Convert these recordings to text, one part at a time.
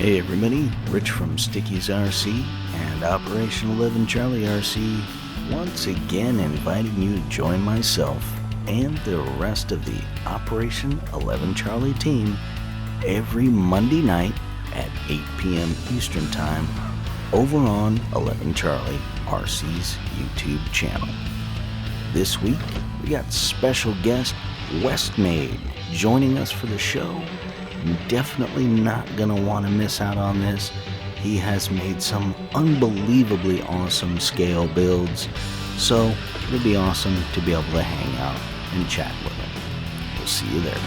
Hey everybody, Rich from Stickies RC and Operation 11 Charlie RC once again inviting you to join myself and the rest of the Operation 11 Charlie team every Monday night at 8 p.m. Eastern Time over on 11 Charlie RC's YouTube channel. This week we got special guest Westmade joining us for the show. Definitely not gonna want to miss out on this. He has made some unbelievably awesome scale builds, so it'll be awesome to be able to hang out and chat with him. We'll see you there.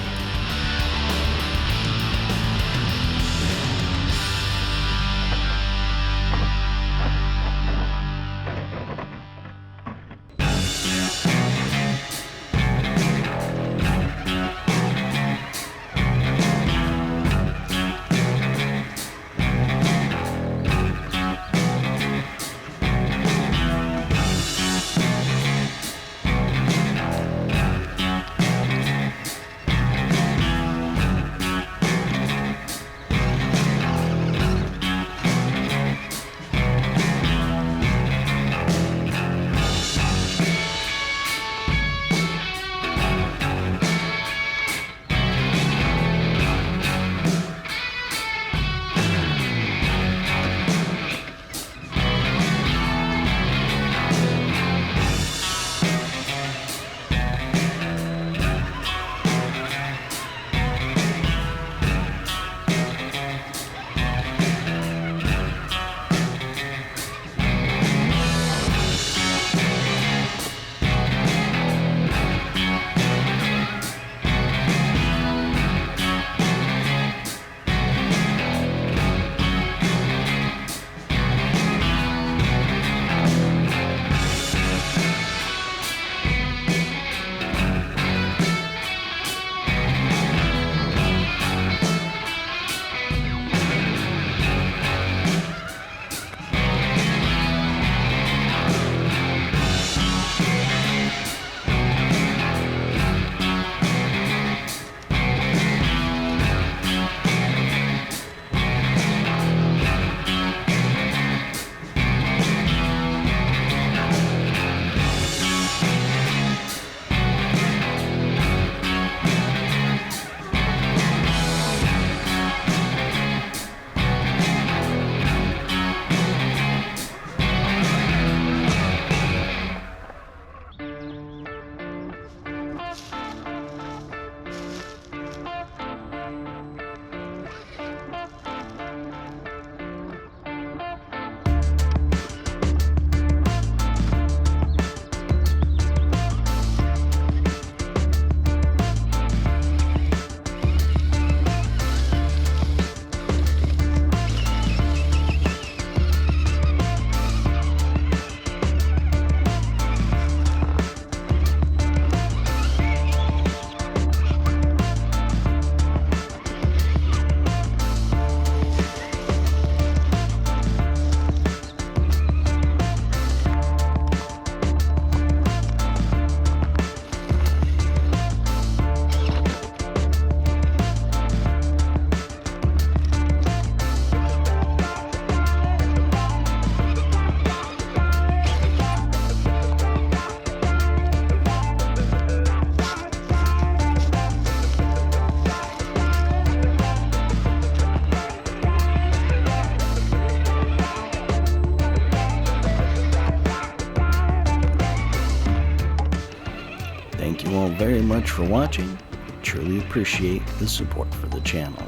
Thank you all very much for watching. Truly appreciate the support for the channel.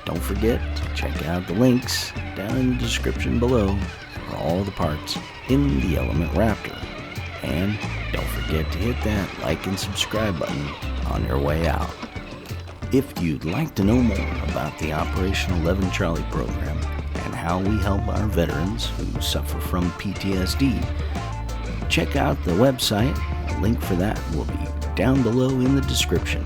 Don't forget to check out the links down in the description below for all the parts in the Element Raptor. And don't forget to hit that like and subscribe button on your way out. If you'd like to know more about the Operation 11 Charlie program and how we help our veterans who suffer from PTSD, check out the website. A link for that will be down below in the description.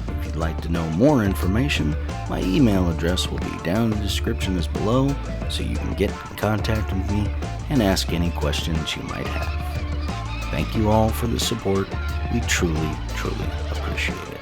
If you'd like to know more information, my email address will be down in the description as below, so you can get in contact with me and ask any questions you might have. Thank you all for the support. We truly, truly appreciate it.